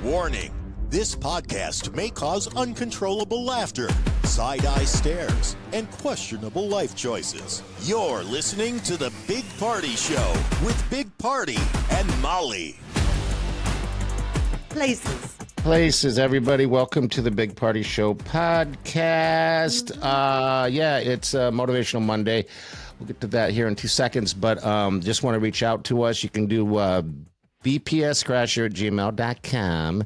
Warning, this podcast may cause uncontrollable laughter, side-eye stares, and questionable life choices. You're listening to The Big Party Show with Big Party and Molly. Places, everybody. Welcome to the Big Party Show podcast. It's Motivational Monday. We'll get to that here in 2 seconds, but just want to reach out to us. You can do bpscrasher@gmail.com.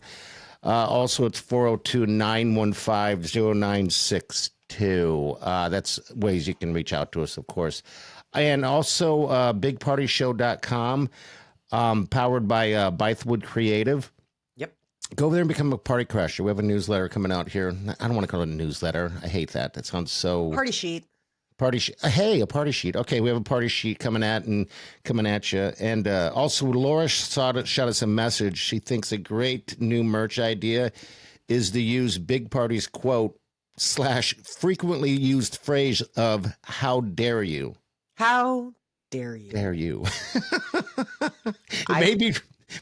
Also, it's 402-915-0962. That's ways you can reach out to us, of course. And also, bigpartyshow.com, powered by Bythewood Creative. Go over there and become a party crasher. We have a newsletter coming out here. I don't want to call it a newsletter. I hate that. That sounds so... Party sheet. Hey, a party sheet. Okay, we have a party sheet coming at you. And also, Laura shot us a message. She thinks a great new merch idea is to use Big Party's quote / frequently used phrase of "How dare you?" How dare you? Dare you?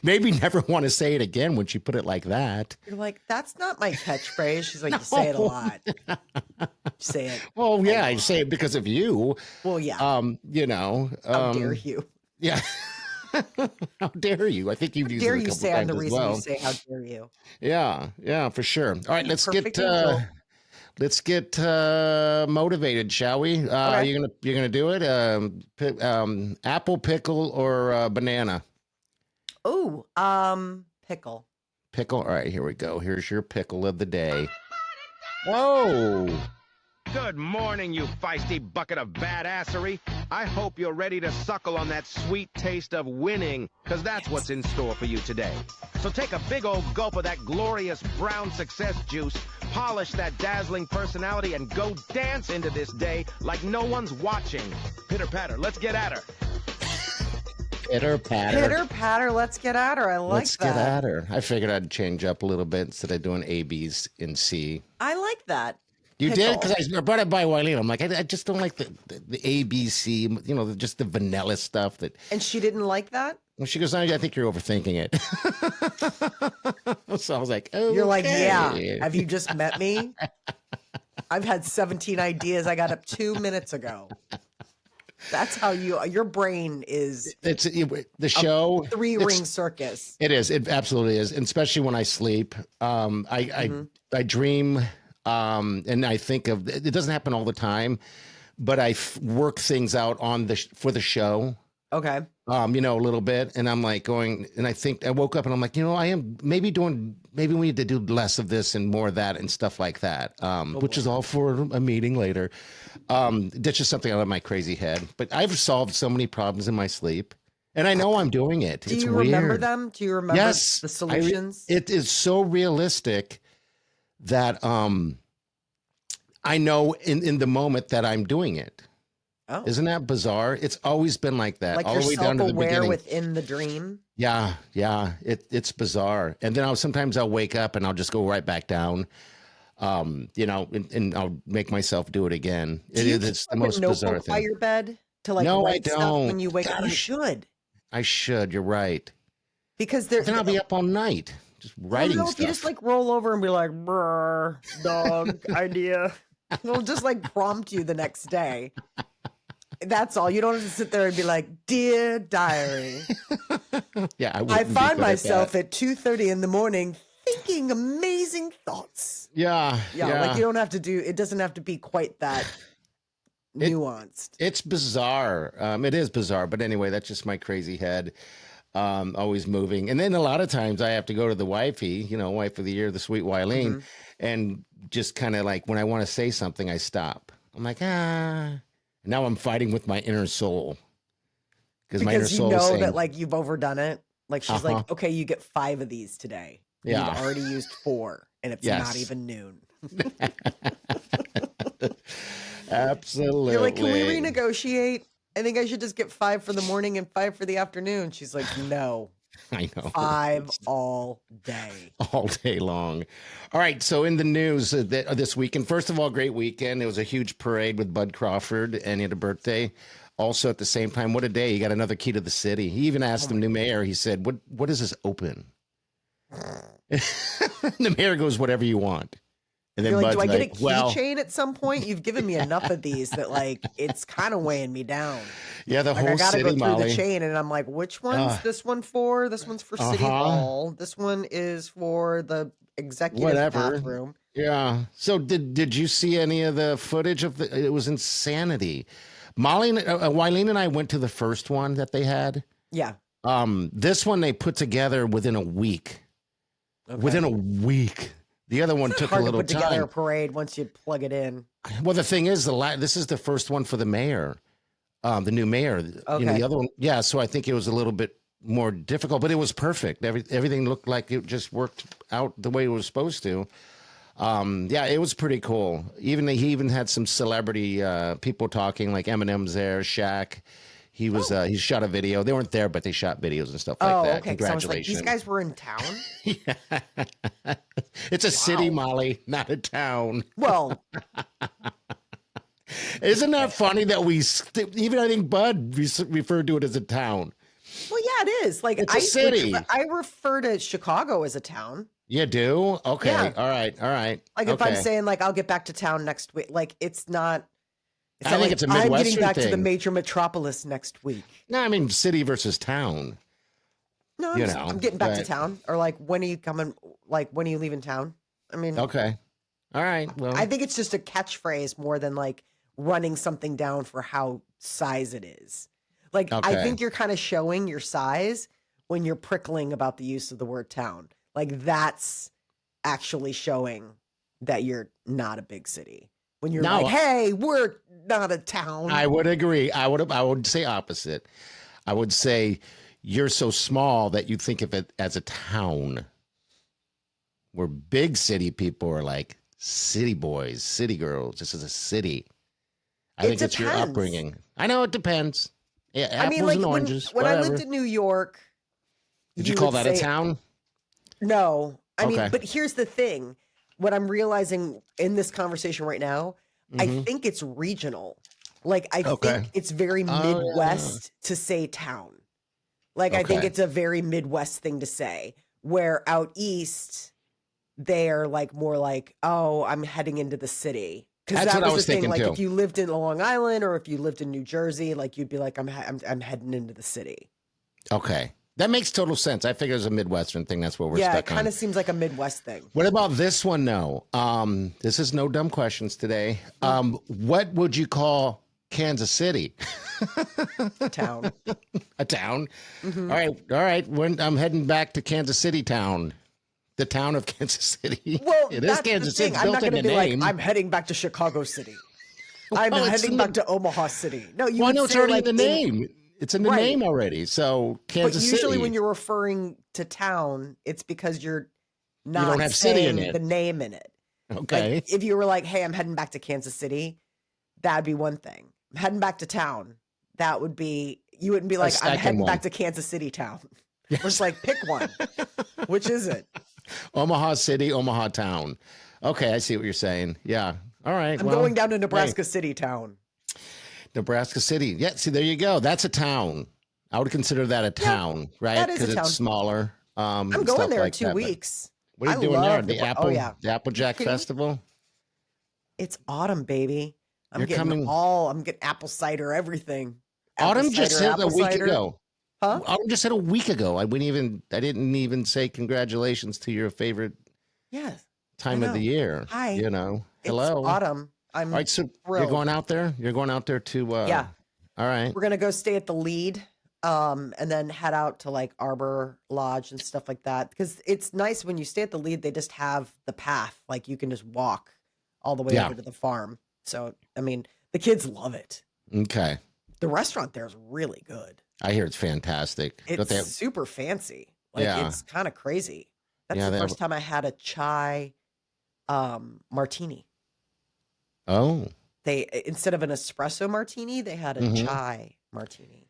Maybe never want to say it again when she put it like that. You're like, that's not my catchphrase. She's like, no. You say it a lot. Say it. Well, yeah, I say it because of you. Well, yeah. How dare you? Yeah. How dare you? I think you've used it a couple times as well. Dare you say the reason you say how dare you? Yeah, for sure. All right, let's get motivated, shall we? Okay. You're gonna do it? Apple, pickle, or banana? Oh, pickle. Pickle. All right, here we go. Here's your pickle of the day. Whoa. Good morning, you feisty bucket of badassery. I hope you're ready to suckle on that sweet taste of winning, because that's what's in store for you today. So take a big old gulp of that glorious brown success juice, polish that dazzling personality, and go dance into this day like no one's watching. Pitter-patter, let's get at her. Pitter-patter. Pitter-patter, let's get at her. Let's get at her. I figured I'd change up a little bit instead of doing A, B's, and C. I like that. You did? Because I brought it by Wileen. I'm like, I just don't like the A, B, C, just the vanilla stuff. And she didn't like that? Well, she goes, I think you're overthinking it. So I was like, oh, you're like, yeah. Have you just met me? I've had 17 ideas. I got up 2 minutes ago. That's how your brain is. It's the show. 3-ring circus. It is. It absolutely is. And especially when I sleep, I dream, and I think of. It doesn't happen all the time, but I work things out for the show. Okay. A little bit, and I'm like going, and I think I woke up and I'm like, I am maybe we need to do less of this and more of that and stuff like that, which is all for a meeting later. That's just something out of my crazy head. But I've solved so many problems in my sleep, and I know I'm doing it. Do you remember them? Do you remember the solutions? It is so realistic that I know in the moment that I'm doing it. Oh. Isn't that bizarre? It's always been like that, like all the way down to the beginning. Within the dream. Yeah, it's bizarre. And then sometimes I'll wake up and I'll just go right back down, and I'll make myself do it again. It's the most bizarre thing. By your bed to no, write I don't. Stuff when you wake up. You should. I should. You're right. Because then I'll be up all night just writing stuff. If you just roll over and be like, brr, dog, idea. It'll just prompt you the next day. That's all. You don't have to sit there and be like, dear diary. Yeah, I find myself at 2:30 in the morning thinking amazing thoughts. Yeah. Like you don't have to it doesn't have to be quite that nuanced. It's bizarre. It is bizarre. But anyway, that's just my crazy head. Always moving. And then a lot of times I have to go to the wifey, wife of the year, the sweet Wileen, and just kind of when I want to say something, I stop. I'm like, Now I'm fighting with my inner soul. Because my inner soul is saying, that you've overdone it. She's like, okay, you get 5 of these today. And you've already used 4 and it's not even noon. Absolutely. You're like, can we renegotiate? I think I should just get 5 for the morning and 5 for the afternoon. She's like, no. I know. 5 all day. All day long. All right. So in the news this weekend, first of all, great weekend. It was a huge parade with Bud Crawford, and he had a birthday. Also at the same time, what a day. He got another key to the city. He even asked the new mayor, he said, what is this open? The mayor goes, whatever you want. And then You're like, Bud's do I get like, a keychain at some point? You've given me enough of these that like it's kind of weighing me down. yeah, the Like I whole gotta city, go through Molly. the chain, and I'm like, which one's this one for? This one's for City Hall. This one is for the executive Whatever. bathroom. Yeah. So did you see any of the footage of the? It was insanity. Molly, Wileen and I went to the first one that they had. Yeah. This one they put together within a week. Okay. Within a week. The other one took a Hard to little put together a time. parade once you plug it in. Well, the thing is, this is the first one for the mayor, the new mayor. You know, Okay. the other one, yeah. So I think it was a little bit more difficult, but it was perfect. Everything looked like it just worked out the way it was supposed to. Yeah, it was pretty cool. He even had some celebrity people talking, like Eminem's there, Shaq. He was he shot a video. They weren't there, but they shot videos and stuff like that. Okay. 'Cause I was like, Congratulations. these guys were in town. It's a city, Molly, not a town. Well, Isn't that funny that even I think Bud referred to it as a town. yeah, it is. Like It's a city. I refer to Chicago as a town. You do? Okay. Yeah. All right. Like if I'm Okay. saying like I'll get back to town next week, like it's not. It's I not think like it's a I'm getting Midwestern back to the thing. major metropolis next week. No, I mean city versus town. No, You I'm know, getting back to but- town. Or like when are you coming? Like when are you leaving town? I mean, Okay. All right. Well, I think it's just a catchphrase more than like running something down for how size it is. Like I Okay. think you're kind of showing your size when you're prickling about the use of the word town. Like that's actually showing that you're not a big city. When you're No. like, hey, we're not a town. I would agree. I would say opposite. I would say you're so small that you think of it as a town. Where big city people are like city boys, city girls. This is a city. I It think it's your depends. upbringing. I know it depends. Yeah, I apples mean, like and when, oranges. when I whatever. lived in New York, Did you call would that a say- town? No. I mean, Okay. but here's the thing. What I'm realizing in this conversation right now, I think it's regional. Like, I Okay. think it's very Oh, yeah. Midwest to say town. Like, I think Okay. it's a very Midwest thing to say. Where out east, they're like more like, oh, I'm heading into the city. Because That's that what I was was the thing. thinking, Like, too. if you lived in Long Island or if you lived in New Jersey, like you'd be like, I'm heading into the city. Okay. That makes total sense. I figure it's a Midwestern thing. That's what we're Yeah, it stuck kind on. of seems like a Midwest thing. What about this one? No. This is no dumb questions today. What would you call Kansas City? Town. A town? All right. When I'm heading back to Kansas City town, the town of Kansas City. Well, it is that's Kansas the City. thing. It's I'm built not in going the to be name. like, I'm heading back to Chicago City. I'm Well, it's heading in back the- to Omaha City. No, you Well, would no, it's say, already like, in the name. It's in the Right. name already. So But Kansas usually City. when you're referring to town, it's because you're not don't have city in saying it. the name in it. Okay. Like if you were like, hey, I'm heading back to Kansas City, that'd be one thing. I'm heading back to town. That would be, you wouldn't be like, I'm second heading one. back to Kansas City town. Just like pick one. Which is it? Omaha City, Omaha town. Okay, I see what you're saying. Yeah. All right. I'm well, going down to hey, Nebraska City town. Nebraska City. Yeah, see, there you go. That's a town. I would consider that a town, right? that is a Because town. it's smaller. I'm going there in 2 weeks. What are you I doing there? love The the- Apple, oh, yeah. the Applejack kidding me? Festival? It's autumn, baby. I'm You're getting coming- I'm getting apple cider, everything. Apple Autumn just cider, said a apple week cider. ago. Huh? Autumn just said a week ago. I didn't even say congratulations to your favorite Yes. time of know. the year. Hi. You know. It's Hello. autumn. I'm All right, so you're thrilled. going out there? You're going out there to Yeah. All right. We're gonna go stay at the Lead, and then head out to like Arbor Lodge and stuff like that. Because it's nice when you stay at the Lead, they just have the path. Like you can just walk all the way Yeah. over to the farm. So I mean, the kids love it. Okay. The restaurant there is really good. I hear it's fantastic. Don't It's they have- super fancy. Like Yeah. it's kind of crazy. That's Yeah, the they have- first time I had a chai martini. Oh, They instead of an espresso martini, they had a Mhm. chai martini.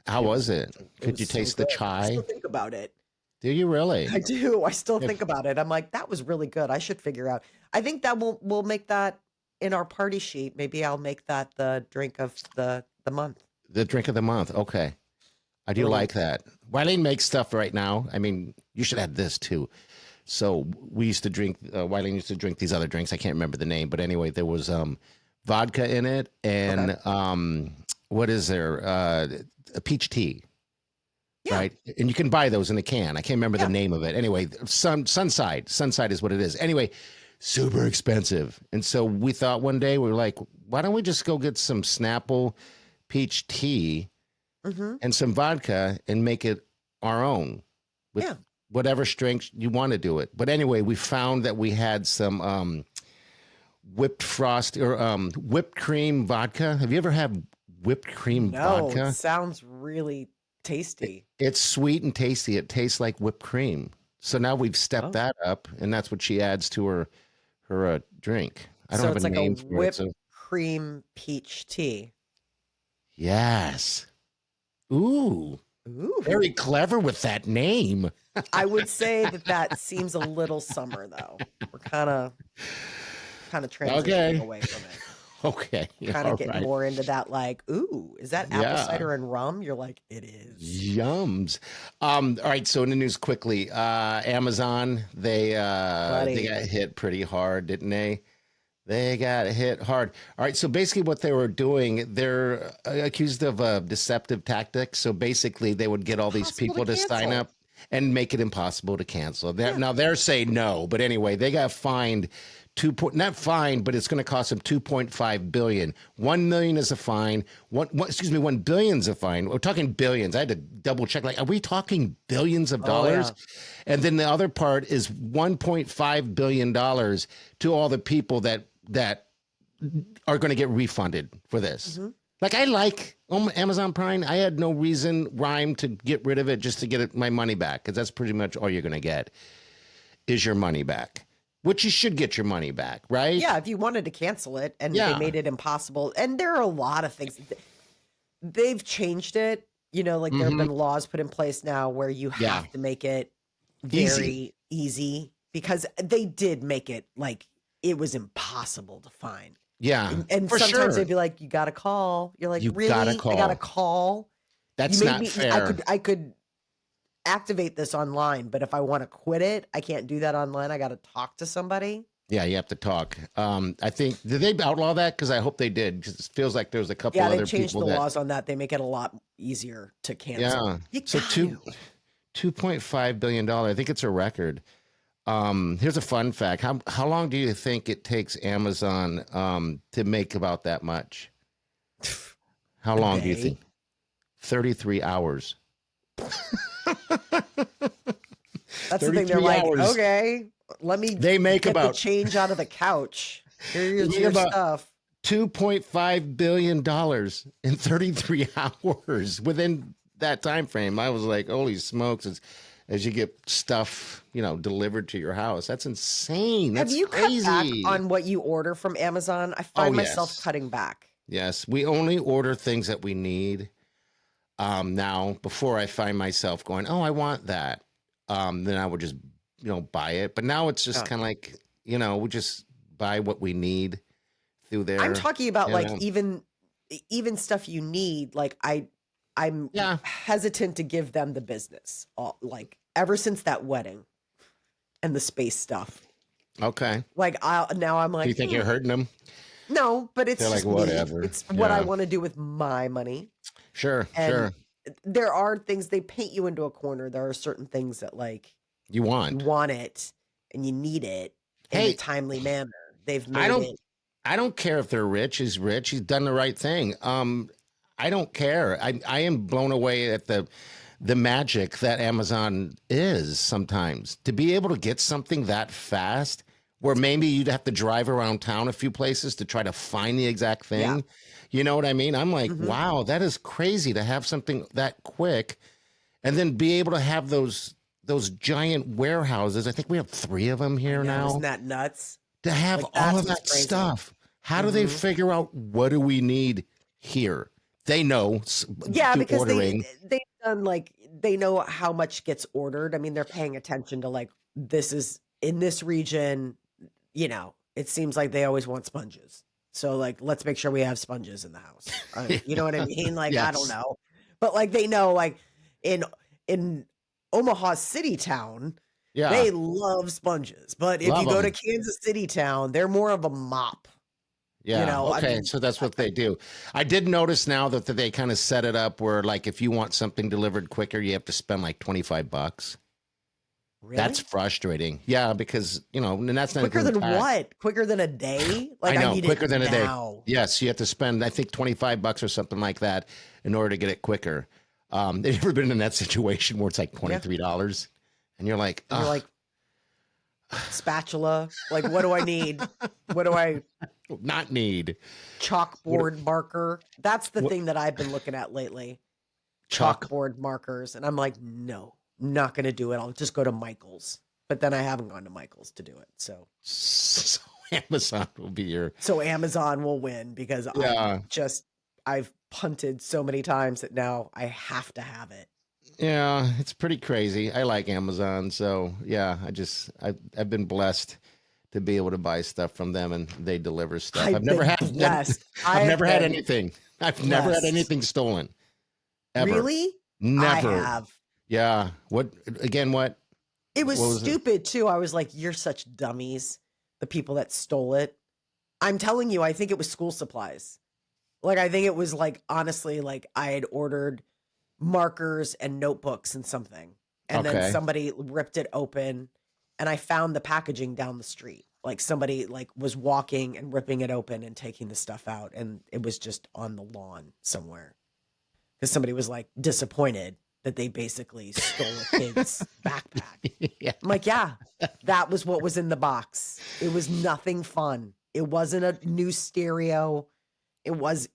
how was it? It Could was you so taste the good. I chai? still think about it. Do you really? I do. I still Yeah. think about it. I'm like, that was really good. I should figure out. I think that we'll make that in our party sheet. Maybe I'll make that the drink of the month. The drink of the month. Okay. I do Mhm. like that. Wileen makes stuff right now. I mean, you should add this too. So we used to drink, Wileen used to drink these other drinks. I can't remember the name, but anyway, there was vodka in it and what is there? A peach tea. Yeah. Right. And you can buy those in a can. I can't remember the name of it. Anyway, Sunside is what it is. Anyway, super expensive. And so we thought one day, we were like, why don't we just go get some Snapple peach tea and some vodka and make it our own with whatever strength you want to do it. But anyway, we found that we had some whipped cream vodka. Have you ever had whipped cream vodka? No, it sounds really tasty. It's sweet and tasty. It tastes like whipped cream. So now we've stepped that up, and that's what she adds to her drink. I don't have it's a like name a for whipped it. So. cream peach tea. Yes. Ooh. Very clever with that name. I would say that seems a little summer, though. We're kind of transitioning away from it. Okay. Kind of getting more into that, like, ooh, is that apple cider and rum? You're like, it is. Yums. All right. So in the news quickly, Amazon, they got hit pretty hard, didn't they? They got hit hard. All right. So basically what they were doing, they're accused of deceptive tactics. So basically they would get all these people to sign up and make it impossible to cancel. Now they're saying no, but anyway, they got fined not fined, but it's going to cost them $2.5 billion. $1 million is a fine. $1 billion is a fine. We're talking billions. I had to double check. Like, are we talking billions of dollars? Yeah. And then the other part is $1.5 billion to all the people that are going to get refunded for this. Like, I like Amazon Prime. I had no rhyme to get rid of it just to get my money back, because that's pretty much all you're going to get is your money back. Which you should get your money back, right? Yeah, if you wanted to cancel it and they made it impossible. And there are a lot of things. They've changed it. You know, like there have been laws put in place now where you have to make it very easy because they did make it like it was impossible to find. Yeah. And sometimes they'd be like, you got to call. You're like, really? I got to call? That's not fair. I could activate this online, but if I want to quit it, I can't do that online. I got to talk to somebody. Yeah, you have to talk. I think, did they outlaw that? Because I hope they did. Because it feels like there's a couple other people. Yeah, they changed the laws on that. They make it a lot easier to cancel. Yeah. So $2.5 billion. I think it's a record. Here's a fun fact. How long do you think it takes Amazon to make about that much? How long do you think? 33 hours. That's the thing. They're like, okay, they make get about the change out of the couch. Here's your stuff. $2.5 billion in 33 hours within that time frame. I was like, holy smokes, as you get stuff, delivered to your house. That's insane. That's Have you crazy. cut back on what you order from Amazon? I find myself cutting back. Yes, we only order things that we need. Now, before I find myself going, oh, I want that, then I would just, buy it. But now it's just kind of like, we just buy what we need through there. I'm talking about even stuff you need. Like I'm hesitant to give them the business. Like ever since that wedding and the space stuff. Okay. Like I'm like, do you think you're hurting them? No, but it's just like whatever. Me. It's what I want to do with my money. Sure. There are things they paint you into a corner. There are certain things that like you want it and you need it in a timely manner. They've made it. I don't care if they're rich. He's rich. He's done the right thing. I don't care. I am blown away at the magic that Amazon is sometimes. To be able to get something that fast, where maybe you'd have to drive around town a few places to try to find the exact thing. Yeah. You know what I mean? I'm like, wow, that is crazy to have something that quick and then be able to have those giant warehouses. I think we have 3 of them here now. Isn't that nuts? To have all of that stuff. How do they figure out what do we need here? They know. Yeah, because they've done they know how much gets ordered. I mean, they're paying attention to this is in this region, it seems like they always want sponges. So let's make sure we have sponges in the house. You know what I mean? Yes. I don't know. But they know in Omaha City town, Yeah. They love sponges. But if Love you go to 'em. Kansas City town, they're more of a mop. Yeah. You know, I Okay. mean, So that's what they do. I did notice now that they kind of set it up where, like, if you want something delivered quicker, you have to spend like $25. That's really? frustrating. Yeah, because and that's not Quicker including than tax. what? Quicker than a day? I Like I know, need it quicker than a day. now. Yes, you have to spend, I think, $25 or something like that in order to get it quicker. Have you ever been in that situation where it's like Yeah. $23 and you're like, And you're like, spatula. Like, what do I need? What do I not need chalkboard marker? That's the what, thing that I've been looking at lately. chalk. Chalkboard markers. And I'm like, no, I'm not going to do it. I'll just go to Michael's. But then I haven't gone to Michael's to do it. So Amazon will be your. So Amazon will win because Yeah. I've punted so many times that now I have to have it. Yeah, it's pretty crazy. I like Amazon, so yeah, I've been blessed to be able to buy stuff from them, and they deliver stuff. I've never had blessed. I've never had anything. I've never had anything stolen. Ever. Really? Never. I have. Yeah. What again? What? It was What was stupid too. I was like, you're such dummies. The people that stole it. I'm telling you, I think it was school supplies. Like, I think it was like, honestly, like I had ordered markers and notebooks and something. And then somebody ripped it open and I found the packaging down the street. Like somebody like was walking and ripping it open and taking the stuff out. And it was just on the lawn somewhere. Because somebody was like disappointed that they basically stole a kid's backpack. Yeah. I'm like, yeah, that was what was in the box. It was nothing fun. It wasn't a new stereo. It was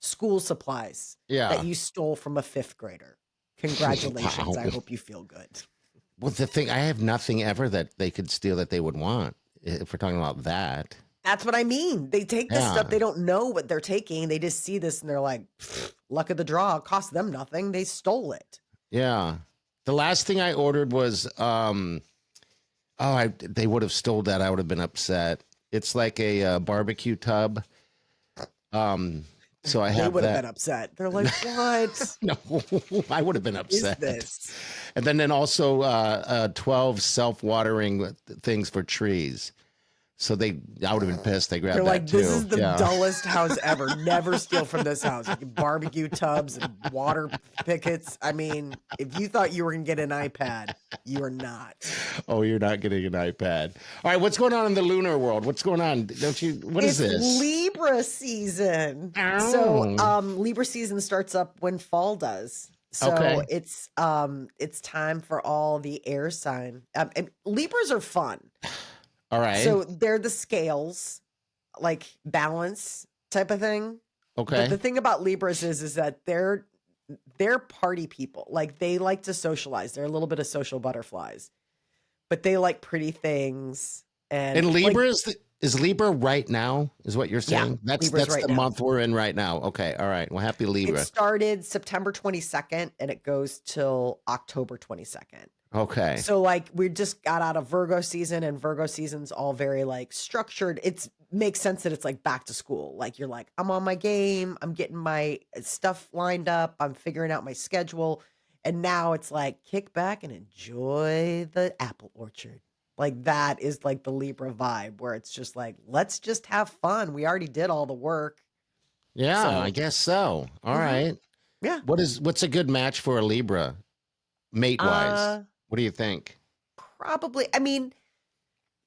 school supplies that you stole from a 5th grader. Congratulations. Wow. I hope you feel good. Well, the thing, I have nothing ever that they could steal that they would want. If we're talking about that. That's what I mean. They take this stuff. They don't know what they're taking. They just see this and they're like, luck of the draw. It cost them nothing. They stole it. Yeah. The last thing I ordered was, they would have stole that. I would have been upset. It's like a barbecue tub. So I have that. They would have been upset. They're like, what? No, I would have been upset. Is this? And then also 12 self-watering things for trees. So I would have been pissed. They grabbed They're that like, too. this is the dullest house ever. Never steal from this house. Like barbecue tubs and water pickets. I mean, if you thought you were going to get an iPad, you are not. Oh, you're not getting an iPad. All right, what's going on in the lunar world? What's going on? What is this? It's Libra season. Oh. So Libra season starts up when fall does. So it's time for all the air sign. And Libras are fun. All right. So they're the scales, like balance type of thing. Okay. But the thing about Libras is that they're party people. Like they like to socialize. They're a little bit of social butterflies, but they like pretty things. And Libra is Libra right now, is what you're saying? Yeah, that's right the now. month we're in right now. Okay. All right. Well, happy Libra. It started September 22nd and it goes till October 22nd. Okay. So like we just got out of Virgo season and Virgo season's all very like structured. It makes sense that it's like back to school. Like you're like, I'm on my game. I'm getting my stuff lined up. I'm figuring out my schedule. And now it's like kick back and enjoy the apple orchard. Like that is like the Libra vibe where it's just like, let's just have fun. We already did all the work. Yeah, I guess so. All right. Yeah. What's a good match for a Libra mate wise? What do you think? Probably. I mean,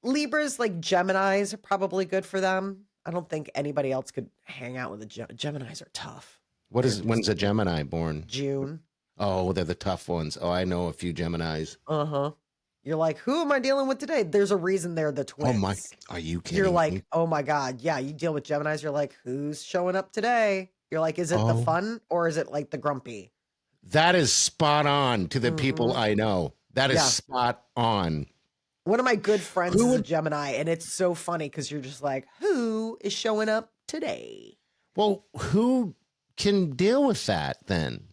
Libras like Geminis are probably good for them. I don't think anybody else could hang out with a Geminis are tough. When's a Gemini born? June. Oh, they're the tough ones. Oh, I know a few Geminis. Uh-huh. You're like, who am I dealing with today? There's a reason they're the twins. Oh my, are you kidding You're like, me? oh my God. Yeah, you deal with Geminis. You're like, who's showing up today? You're like, is it the fun or is it like the grumpy? That is spot on to the people I know. That is spot on. One of my good friends is a Gemini, and it's so funny because you're just like, who is showing up today? Well, who can deal with that then?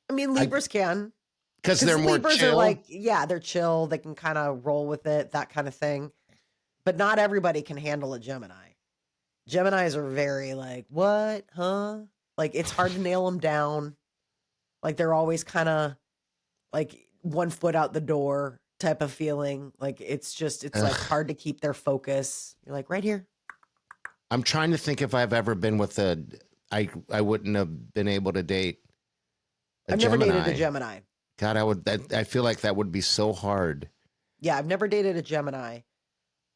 I mean, Libras can. Because they're more Libras chill. are like, yeah, they're chill. They can kind of roll with it, that kind of thing. But not everybody can handle a Gemini. Geminis are very like, what? Huh? Like, it's hard to nail them down. Like, they're always kind of like 1 foot out the door. type of feeling. Like it's like hard to keep their focus. You're like right here. I'm trying to think if I've ever been with I wouldn't have been able to date I've never dated a Gemini. God, I feel like that would be so hard. Yeah, I've never dated a Gemini.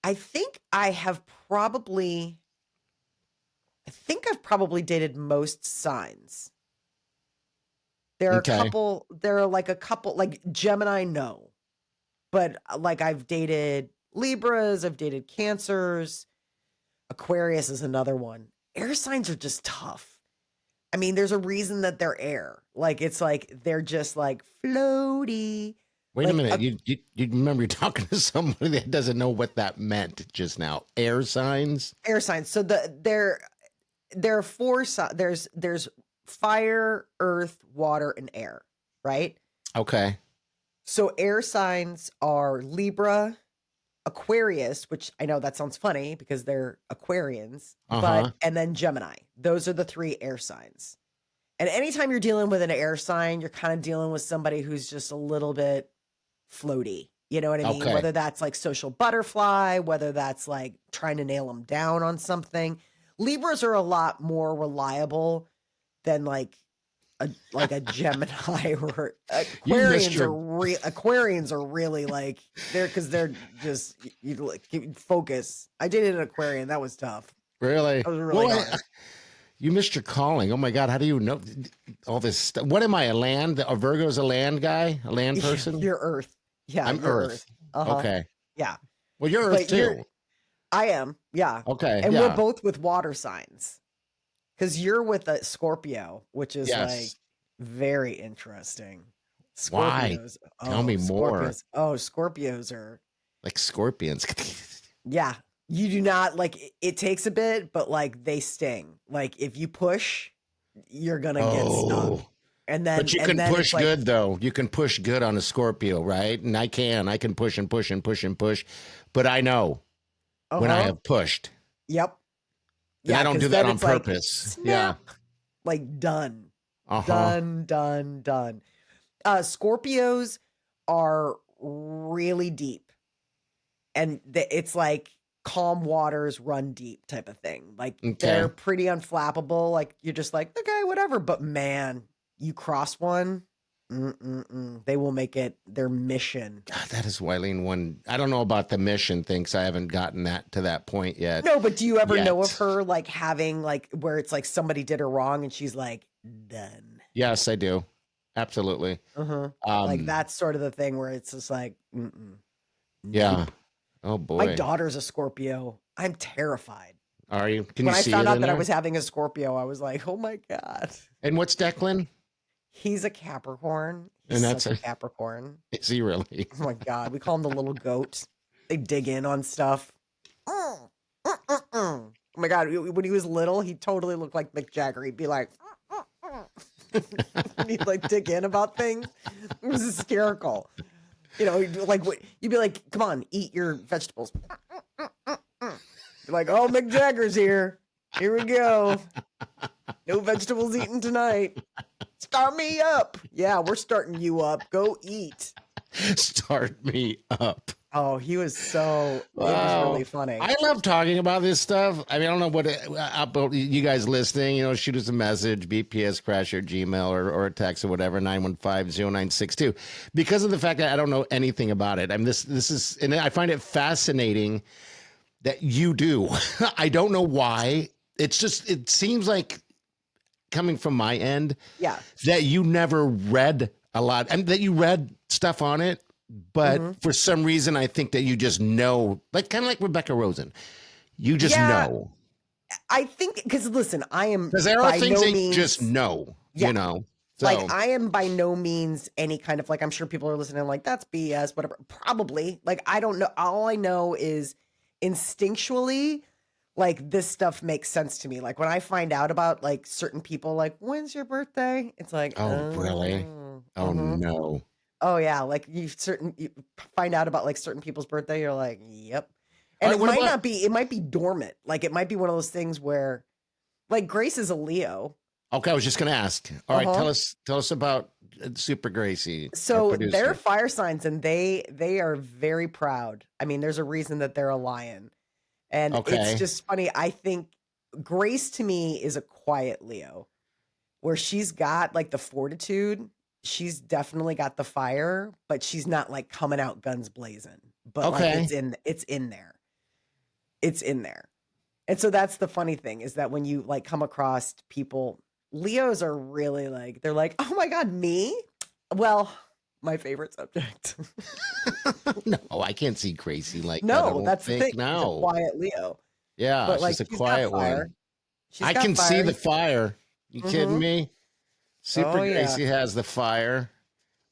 I think I've probably dated most signs. There are a couple, like Gemini, no. But like I've dated Libras, I've dated Cancers. Aquarius is another one. Air signs are just tough. I mean, there's a reason that they're air. Like, it's like, they're just like floaty. Wait a minute. You remember you're talking to somebody that doesn't know what that meant just now. Air signs? Air signs. So there are four signs. There's fire, earth, water, and air, right? Okay. So air signs are Libra, Aquarius, which I know that sounds funny because they're Aquarians, and then Gemini. Those are the three air signs. And anytime you're dealing with an air sign, you're kind of dealing with somebody who's just a little bit floaty. You know what I mean? Okay. Whether that's like social butterfly, whether that's like trying to nail them down on something. Libras are a lot more reliable than like a Gemini or Aquarians are really like they're just focus. I dated an Aquarian. That was tough. Really? That was really hard. You missed your calling. Oh my God. How do you know all this stuff? What am I? A Virgo's a land guy? A land person? You're Earth. Yeah. I'm Earth. Okay. Yeah. Well, you're Earth too. I am. Yeah. Okay. And we're both with water signs. Because you're with a Scorpio, which is like very interesting. Scorpios. Why? Tell me more. Scorpios are like scorpions. Yeah. You do not like it takes a bit, but like they sting. Like if you push, you're gonna get stung. And then, but you can push good though. You can push good on a Scorpio, right? And I can push and push and push and push. But I know when I have pushed. Yep. Yeah, I don't do that on purpose. Like, like done. Done. Scorpios are really deep. And it's like calm waters run deep type of thing. Like they're pretty unflappable. Like you're just like, okay, whatever. But man, you cross one, they will make it their mission. God, that is Wileen one. I don't know about the mission thing, because I haven't gotten to that point yet. No, but do you ever know of her like having like where it's like somebody did her wrong and she's like done? Yes, I do. Absolutely. Like that's sort of the thing where it's just like, yeah. Oh boy. My daughter's a Scorpio. I'm terrified. Are you? When I found out that I was having a Scorpio, I was like, oh my God. And what's Declan? He's a Capricorn. He's such a Capricorn. Is he really? Oh my God. We call him the little goat. They dig in on stuff. Oh my God. When he was little, he totally looked like Mick Jagger. He'd be like, he'd like dig in about things. It was hysterical. You know, like you'd be like, come on, eat your vegetables. You're like, oh, Mick Jagger's here. Here we go. No vegetables eaten tonight. Start me up. Yeah, we're starting you up. Go eat. Start me up. Oh, he was it was really funny. I love talking about this stuff. I mean, I don't know what about you guys listening, shoot us a message, BPScrash or Gmail or a text or whatever, 915-0962. Because of the fact that I don't know anything about it. I mean, this is, and I find it fascinating that you do. I don't know why. It's just, it seems like coming from my end, that you never read a lot and that you read stuff on it. But for some reason, I think that you just know, like kind of like Rebecca Rosen. You just know. I think because listen, I am because there are things that you just know. You know, so. Like I am by no means any kind of like I'm sure people are listening like that's BS, whatever. Probably like I don't know. All I know is instinctually, like this stuff makes sense to me. Like when I find out about like certain people, like when's your birthday? It's like really? Oh no. Oh yeah, like you find out about like certain people's birthday, you're like, yep. And it might be dormant. Like it might be one of those things where like Grace is a Leo. Okay, I was just going to ask. All right, tell us about Super Gracie. So they're fire signs, and they are very proud. I mean, there's a reason that they're a lion, and it's just funny. I think Grace to me is a quiet Leo, where she's got like the fortitude. She's definitely got the fire, but she's not like coming out guns blazing. But like it's in there. It's in there. And so that's the funny thing, is that when you like come across people, Leos are really like, they're like, oh my God, me? Well, my favorite subject. No, I can't see Gracie like that. No, that's the thing. No. She's a quiet Leo. Yeah, but like, she's a quiet one. I can see the fire. You kidding me? Super Gracie has the fire.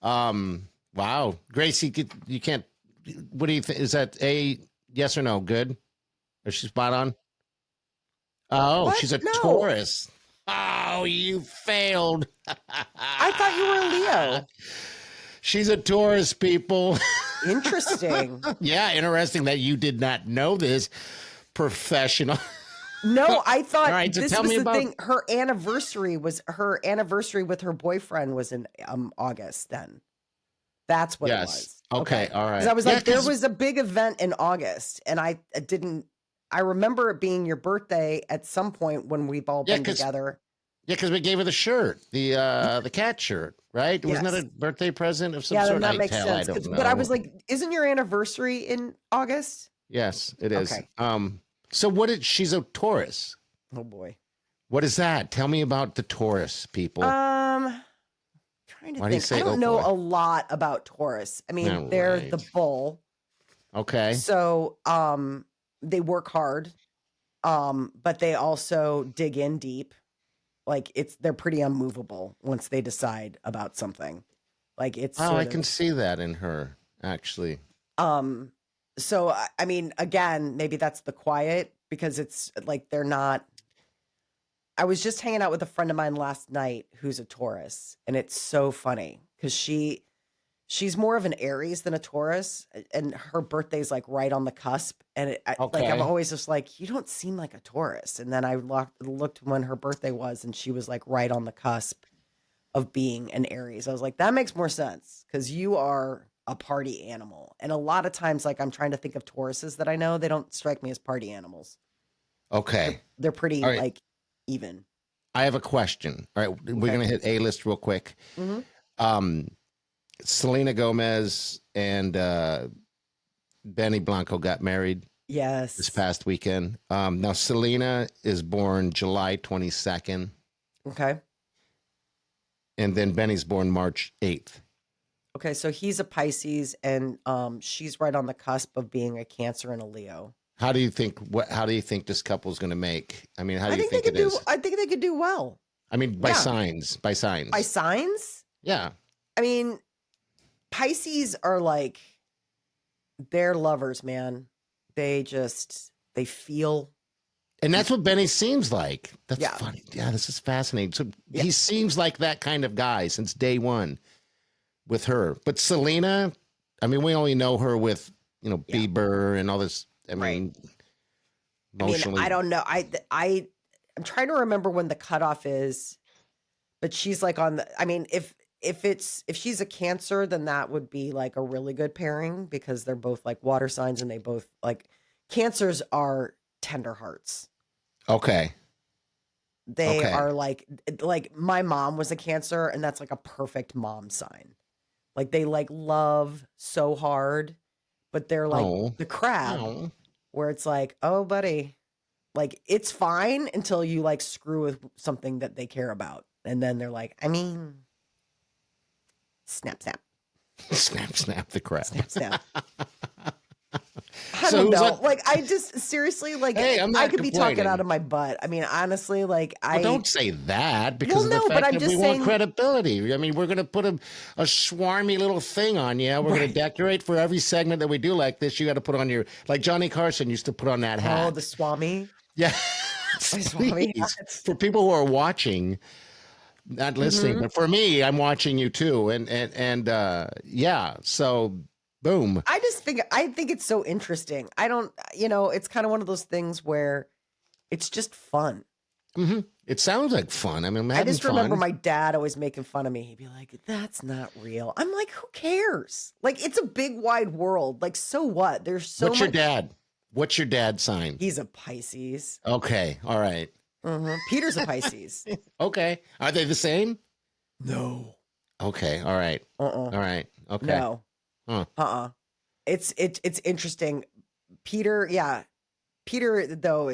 Wow. Gracie, you can't, what do you think? Is that a yes or no? Good? Is she spot on? Oh, what? She's a Taurus. Oh, you failed. I thought you were a Leo. She's a Taurus, people. Interesting. Yeah, interesting that you did not know this. Professional. No, I thought right, so this was the thing. Her anniversary with her boyfriend was in August then. That's what it was. Okay, all right. Because I was like, there was a big event in August, and I remember it being your birthday at some point when we've all been together. Yeah, because we gave her the shirt, the cat shirt, right? Wasn't that a birthday present of some sort? Yeah, that makes sense. I don't know. But I was like, isn't your anniversary in August? Yes, it is. Okay. So she's a Taurus. Oh boy. What is that? Tell me about the Taurus people. Trying to think. I don't know a lot about Taurus. I mean, they're the bull. Okay. So, they work hard, but they also dig in deep. Like they're pretty unmovable once they decide about something. Like it's. Oh, I can see that in her, actually. So, I mean, again, maybe that's the quiet, because it's like they're not. I was just hanging out with a friend of mine last night who's a Taurus, and it's so funny because she's more of an Aries than a Taurus, and her birthday's like right on the cusp. And like I'm always just like, you don't seem like a Taurus. And then I looked when her birthday was, and she was like right on the cusp of being an Aries. I was like, that makes more sense, because you are a party animal. And a lot of times, like I'm trying to think of Tauruses that I know, they don't strike me as party animals. Okay. They're pretty like even. I have a question. All right. We're going to hit A-list real quick. Mm-hmm. Selena Gomez and Benny Blanco got married. Yes. This past weekend. Now, Selena is born July 22nd. Okay. And then Benny's born March 8th. Okay, so he's a Pisces, and she's right on the cusp of being a Cancer and a Leo. How do you think this couple's going to make? I mean, how do you think it is? I think they could do well. I mean, by signs. By signs? Yeah. I mean, Pisces are like, they're lovers, man. They feel. And that's what Benny seems like. That's funny. Yeah, this is fascinating. So he seems like that kind of guy since day one with her. But Selena, I mean, we only know her with, Bieber and all this. I mean, emotionally. I don't know. I'm trying to remember when the cutoff is, but she's like on the, I mean, if she's a Cancer, then that would be like a really good pairing, because they're both like water signs, and they both like, Cancers are tender hearts. Okay. They are like my mom was a Cancer, and that's like a perfect mom sign. Like they like love so hard, but they're like the crab, where it's like, oh, buddy, like it's fine until you like screw with something that they care about. And then they're like, I mean, snap, snap. Snap, snap the crab. Snap, snap. I don't know. Like, I just seriously, like, hey, I could be talking out of my butt. I mean, honestly, like, don't say that, because of the fact that we want credibility. I mean, we're going to put a swarmy little thing on you. We're going to decorate for every segment that we do like this. You got to put on your, like Johnny Carson used to put on that hat. Oh, the Swami. Yeah. For people who are watching, not listening, but for me, I'm watching you too. And so boom. I think it's so interesting. I don't, it's kind of one of those things where it's just fun. Mm-hmm. It sounds like fun. I mean, I'm I having just remember fun. my dad always making fun of me. He'd be like, "That's not real." I'm like, "Who cares? Like, it's a big, wide world. Like, so what? There's so What's much." your dad? What's your dad's sign? He's a Pisces. Okay. All right. Peter's a Pisces. Okay. Are they the same? No. Okay. All right. Uh-uh. All right. Okay. No. Huh. It's interesting. Peter, yeah. Peter though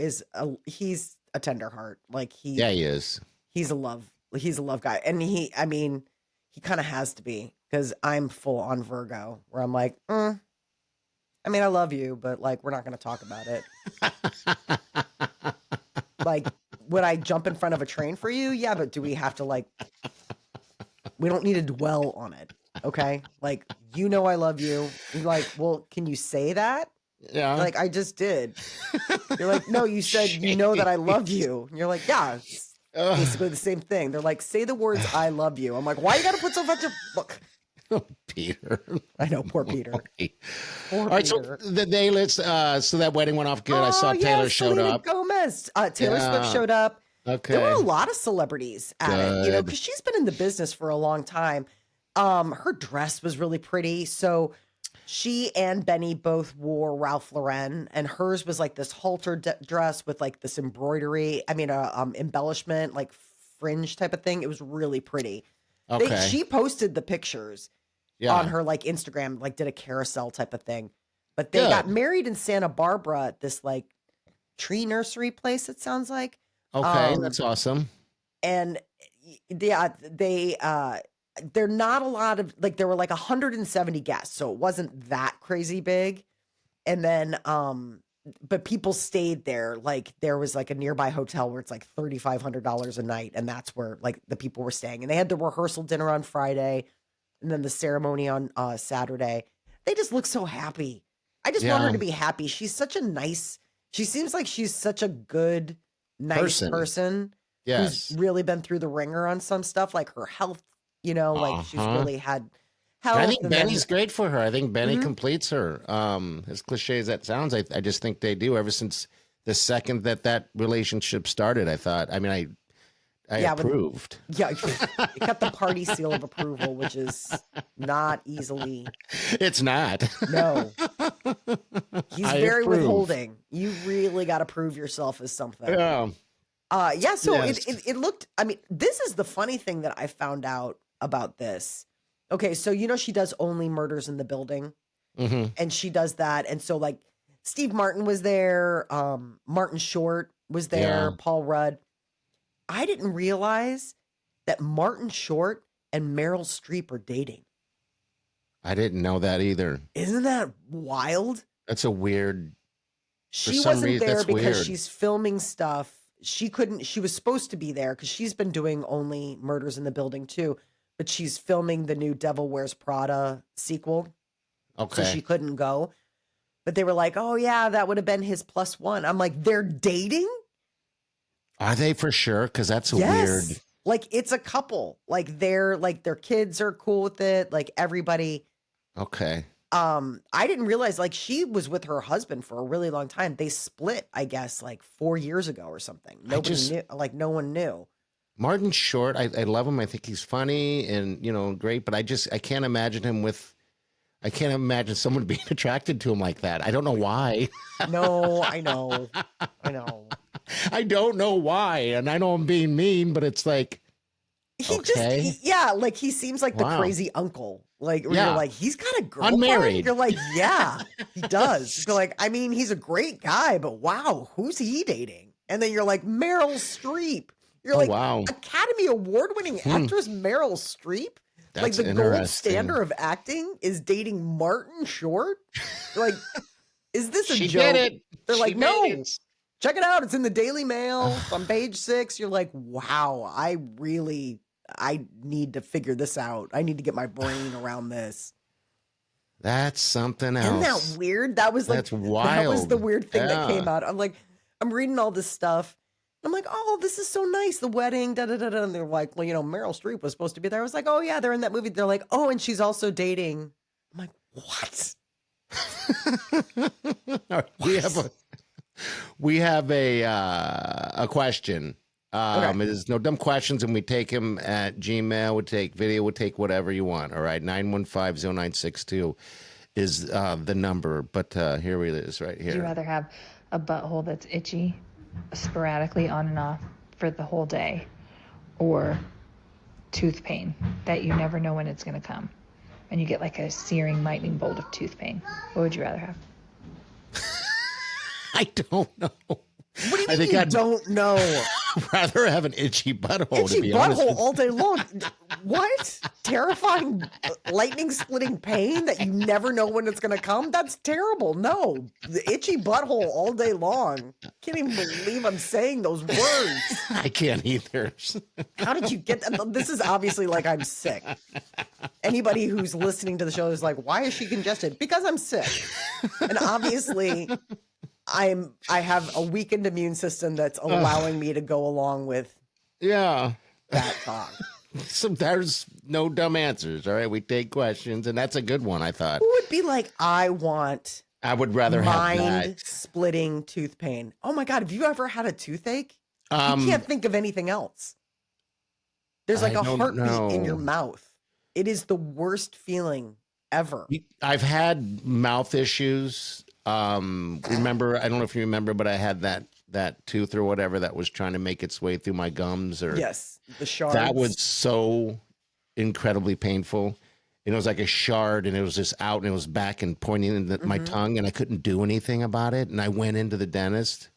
he's a tender heart. Like He is. he's a love guy. And he kind of has to be because I'm full on Virgo where I'm like, I mean, I love you, but like we're not gonna talk about it. Like, would I jump in front of a train for you? Yeah, but do we have to like we don't need to dwell on it. Okay. Like, I love you. You're like, well, can you say that? Yeah. Like, I just did. You're like, no, you said that I love you. And you're like, yeah, it's basically the same thing. They're like, say the words I love you. I'm like, why you gotta put so much of look? Oh, Peter. I know, poor Peter. Okay. Poor All right, Peter. so the day list, so that wedding went off good. I saw Taylor showed Selena up. Gomez. Taylor Swift showed up. Okay. There were a lot of celebrities at it, because she's been in the business for a long time. Her dress was really pretty. So she and Benny both wore Ralph Lauren, and hers was like this halter dress with like this embroidery. I mean, embellishment, like fringe type of thing. It was really pretty. Okay. She posted the pictures on her like Instagram, like did a carousel type of thing. But they got married in Santa Barbara at this like tree nursery place, it sounds like. Okay, that's awesome. And they're not a lot of like, there were like 170 guests, so it wasn't that crazy big. And then but people stayed there. Like there was like a nearby hotel where it's like $3,500 a night, and that's where like the people were staying. And they had the rehearsal dinner on Friday and then the ceremony on Saturday. They just look so happy. I just want her to be happy. She seems like she's such a good, nice person. Yes. Who's really been through the ringer on some stuff, like her health, like she's really had health. I think Benny's great for her. I think Benny completes her. As cliche as that sounds, I just think they do. Ever since the second that relationship started, I thought, I mean, I approved. You got the party seal of approval, which is not easily. It's not. No. He's very withholding. You really got to prove yourself as something. Yeah. So it looked, I mean, this is the funny thing that I found out about this. Okay, so she does Only Murders in the Building, and she does that. And so like Steve Martin was there, Martin Short was there, Paul Rudd. I didn't realize that Martin Short and Meryl Streep are dating. I didn't know that either. Isn't that wild? That's a weird. She wasn't there because she's filming stuff. She was supposed to be there because she's been doing Only Murders in the Building too, but she's filming the new Devil Wears Prada sequel. Okay. So she couldn't go. But they were like, oh yeah, that would have been his plus one. I'm like, they're dating? Are they for sure? Because that's weird. Like it's a couple. Like their kids are cool with it. Like everybody. Okay. I didn't realize like she was with her husband for a really long time. They split, I guess, like 4 years ago or something. Nobody knew. Like no one knew. Martin Short, I love him. I think he's funny and great. But I can't imagine him I can't imagine someone being attracted to him like that. I don't know why. No, I know. I don't know why. And I know I'm being mean, but it's like, like he seems like the crazy uncle. Like, you're like, he's got a girlfriend. Unmarried. You're like, yeah, he does. You're like, I mean, he's a great guy, but wow, who's he dating? And then you're like, Meryl Streep. You're like, wow. Academy Award winning actress Meryl Streep. That's like the gold standard of acting is dating Martin Short. You're like, is this a joke? Did it. They're like, no. Check it out. It's in the Daily Mail on page 6. You're like, wow, I need to figure this out. I need to get my brain around this. That's something else. Isn't that weird? That's wild. That was the weird thing that came out. I'm like, I'm reading all this stuff. I'm like, oh, this is so nice. The wedding, da da da da. And they're like, well, Meryl Streep was supposed to be there. I was like, oh yeah, they're in that movie. They're like, oh, and she's also dating. I'm like, what? We have a question. It is no dumb questions, and we take them at Gmail. We take video. We take whatever you want. All right, 915-0962 is the number. But here it is, right here. Would you rather have a butthole that's itchy, sporadically on and off for the whole day, or tooth pain that you never know when it's going to come, and you get like a searing lightning bolt of tooth pain? What would you rather have? I don't know. What do you mean you don't know? Rather have an itchy butthole. Itchy to be butthole all day long. What? Terrifying, lightning-splitting pain that you never know when it's going to come? That's terrible. No. The itchy butthole all day long. Can't even believe I'm saying those words. I can't either. How did you get that? This is obviously like I'm sick. Anybody who's listening to the show is like, why is she congested? Because I'm sick. And obviously... I have a weakened immune system that's allowing me to go along with that talk. So there's no dumb answers. All right, we take questions, and that's a good one. I thought. Who would be like, I would rather have that. Splitting tooth pain. Oh my god, have you ever had a toothache? You can't think of anything else. There's like a heartbeat in your mouth. It is the worst feeling ever. I've had mouth issues. Remember, I don't know if you remember, but I had that tooth or whatever that was trying to make its way through my gums, or yes, the shards. That was so incredibly painful. And it was like a shard, and it was just out, and it was back and pointing in my tongue, and I couldn't do anything about it. And I went into the dentist,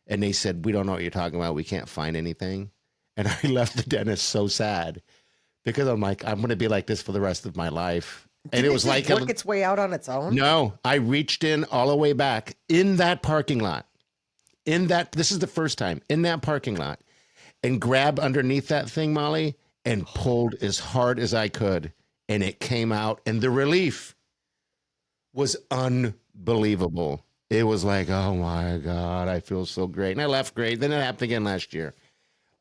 and they said, "We don't know what you're talking about. We can't find anything." And I left the dentist so sad because I'm like, I'm going to be like this for the rest of my life. And it was like work its way out on its own. No, I reached in all the way back in that parking lot. This is the first time in that parking lot, and grabbed underneath that thing, Molly, and pulled as hard as I could, and it came out, and the relief was unbelievable. It was like, oh my God, I feel so great, and I left great. Then it happened again last year,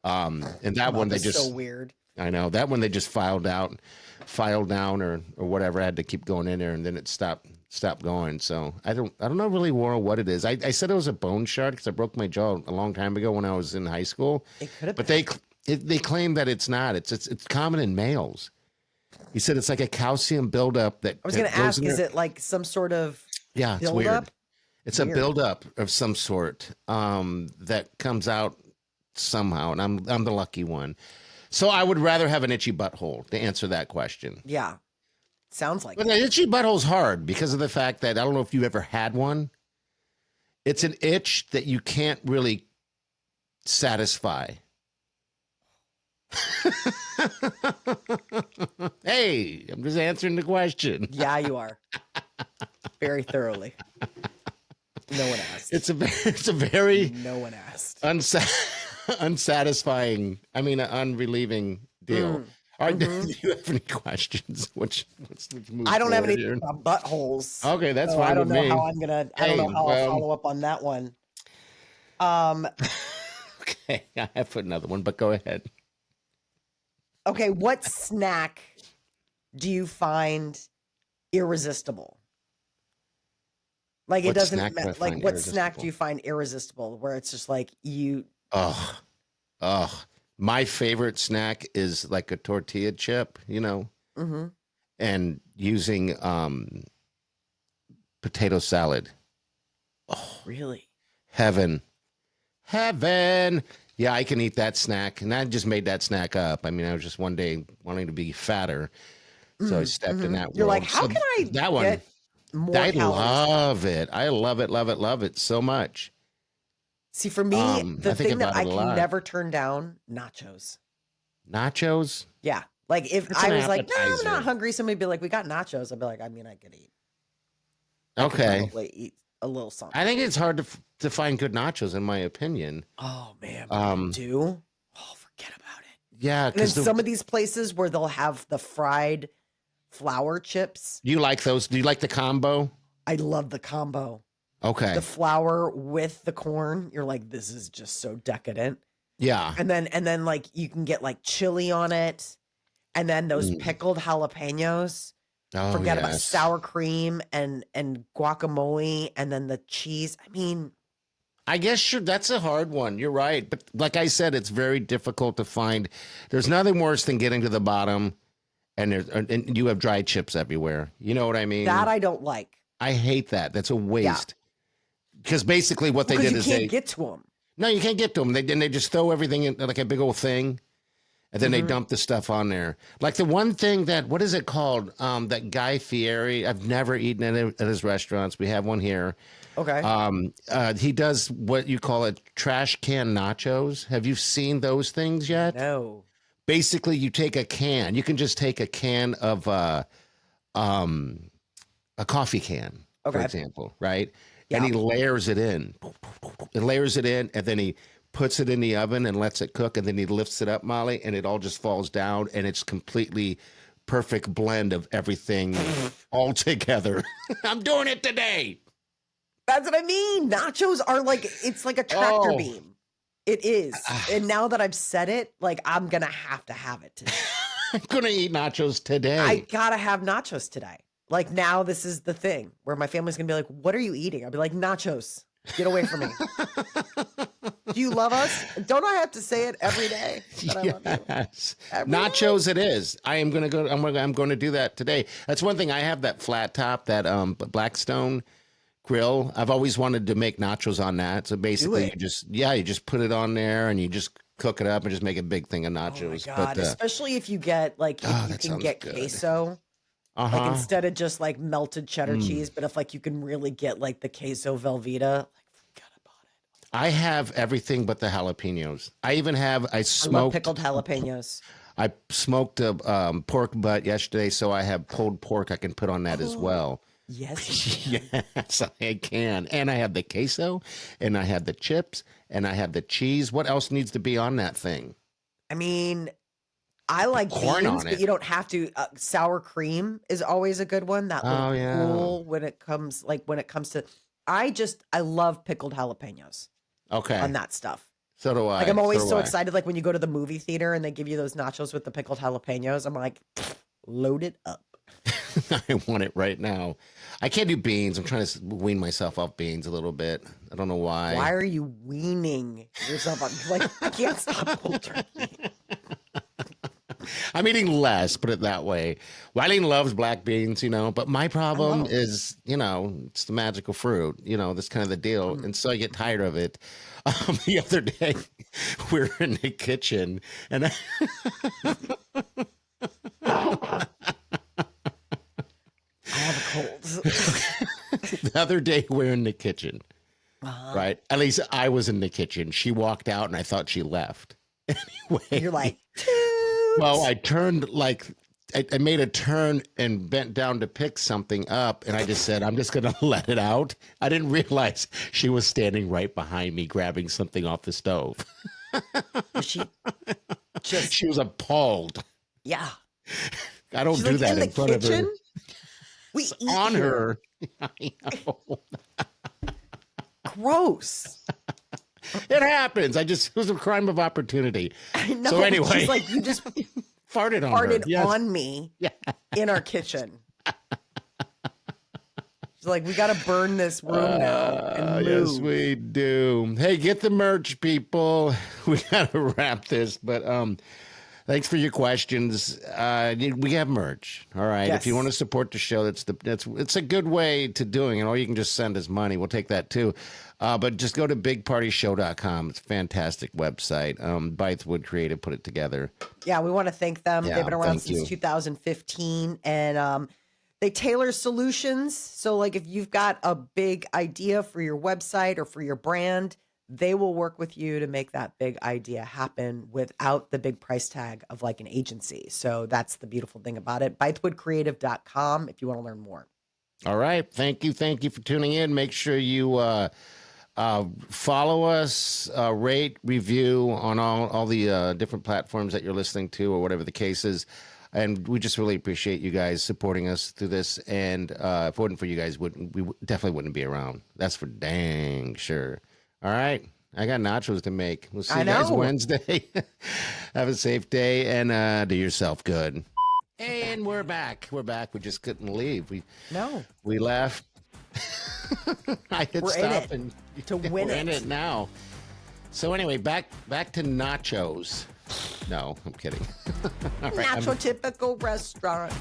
and that one they just so weird. I know that one they just filed down or whatever. I had to keep going in there, and then it stopped going. So I don't know really what it is. I said it was a bone shard because I broke my jaw a long time ago when I was in high school. It could have, but they claim that it's not. It's common in males. He said it's like a calcium buildup that. I was going to ask, is it like some sort of it's weird. It's a buildup of some sort that comes out somehow, and I'm the lucky one. So I would rather have an itchy butthole to answer that question. Yeah. Sounds like But an itchy butthole's hard because of the fact that I don't know if you've ever had one. It's an itch that you can't really satisfy. Hey, I'm just answering the question. Yeah, you are. Very thoroughly. No one asked. It's a very no one asked. Unsatisfying, unrelieving deal. All right, do you have any questions? Let's move I don't have any here. buttholes. Okay, that's fine. I don't with know me. how I'm gonna. I don't know how I'll follow up on that one. Okay, I have put another one, but go ahead. Okay, what snack do you find irresistible? Like it doesn't matter. Like what snack do you find irresistible? Where it's just like you. My favorite snack is like a tortilla chip, and using potato salad. Oh, really? Heaven. Yeah, I can eat that snack, and I just made that snack up. I was just one day wanting to be fatter, so I stepped in that. You're like, how can I that one? Get more I calories? love it. I love it so much. See, for me, the thing that I can never turn down, nachos. Nachos? Yeah. Like if I was like, no, I'm not hungry, somebody'd be like, we got nachos. I'd be like, I could eat. Okay. I could probably eat a little something. I think it's hard to find good nachos, in my opinion. Oh, man. You do? Oh, forget about it. Yeah. And then some of these places where they'll have the fried flour chips. Do you like those? Do you like the combo? I love the combo. Okay. The flour with the corn, you're like, this is just so decadent. Yeah. And then like you can get like chili on it, and then those pickled jalapenos. Oh, Forget about sour cream and guacamole, and then the cheese. I guess sure, that's a hard one. You're right. But like I said, it's very difficult to find. There's nothing worse than getting to the bottom and you have dry chips everywhere. You know what I mean? That I don't like. I hate that. That's a waste. Because basically what they did is you can't get to them. No, you can't get to them. They just throw everything in like a big old thing. And then they dump the stuff on there. Like the one thing that, what is it called? That Guy Fieri. I've never eaten at his restaurants. We have one here. Okay. He does what you call it trash can nachos. Have you seen those things yet? No. Basically, you take a can. You can just take a can of a coffee can, for example, right? Yeah. And he layers it in. And then he puts it in the oven and lets it cook, and then he lifts it up, Molly, and it all just falls down, and it's completely perfect blend of everything all together. I'm doing it today. That's what I mean. Nachos are like, it's like a tractor beam. It is. And now that I've said it, like, I'm going to have it today. I'm going to eat nachos today. I got to have nachos today. Like, now this is the thing where my family's going to be like, what are you eating? I'll be like, nachos. Get away from me. Do you love us? Don't I have to say it every day? That I love you? Every nachos day? It is. I am going to go. I'm going to do that today. That's one thing. I have that flat top, that Blackstone grill. I've always wanted to make nachos on that. So basically, you just put it on there and you just cook it up and just make a big thing of nachos. Oh my God! Especially if you get if you can get queso. Like instead of just like melted cheddar cheese, but if like you can really get like the queso Velveeta, like forget about it. I have everything but the jalapenos. I love pickled jalapenos. I smoked a pork butt yesterday, so I have pulled pork I can put on that as well. Yes. Yes, I can. And I have the queso, and I have the chips, and I have the cheese. What else needs to be on that thing? I mean, I like corn beans, on it. But you don't have to. Sour cream is always a good one. That little cool when it comes to. I love pickled jalapenos. Okay. On that stuff. So do I. Like I'm always so excited. Like when you go to the movie theater and they give you those nachos with the pickled jalapenos, I'm like, load it up. I want it right now. I can't do beans. I'm trying to wean myself off beans a little bit. I don't know why. Why are you weaning yourself off? Like, I can't stop cold turkey. I'm eating less, put it that way. Wileen loves black beans, but my problem is, it's the magical fruit, that's kind of the deal. And so I get tired of it. The other day, we're in the kitchen and I have a cold. The other day, we're in the kitchen, right? At least I was in the kitchen. She walked out and I thought she left. Anyway. You're like, well, I turned I made a turn and bent down to pick something up, and I just said, I'm just going to let it out. I didn't realize she was standing right behind me grabbing something off the stove. She was appalled. Yeah. I don't do that in front of her. We eat on here. Her. I know. Gross. It happens. It was a crime of opportunity. I know. So anyway. She's like, you just farted on me in our kitchen. She's like, we got to burn this room now and move. Yes, we do. Hey, get the merch, people. We got to wrap this, but thanks for your questions. We have merch. All right. Yes. If you want to support the show, it's a good way to doing it. Or you can just send us money. We'll take that too. But just go to bigpartyshow.com. It's a fantastic website. Bythewood Creative put it together. Yeah, we want to thank them. They've been around since 2015, and they tailor solutions. So, like, if you've got a big idea for your website or for your brand, they will work with you to make that big idea happen without the big price tag of like an agency. So that's the beautiful thing about it. Bythewoodcreative.com if you want to learn more. All right. Thank you. Thank you for tuning in. Make sure you follow us, rate, review on all the different platforms that you're listening to or whatever the case is. And we just really appreciate you guys supporting us through this. And if it wasn't for you guys, we definitely wouldn't be around. That's for dang sure. All right. I got nachos to make. We'll see you guys Wednesday. Have a safe day and do yourself good. And we're back. We just couldn't leave. We left. I hit We're stop in it and to win we're it. in it now. So anyway, back to nachos. No, I'm kidding. All right, Natural typical restaurant.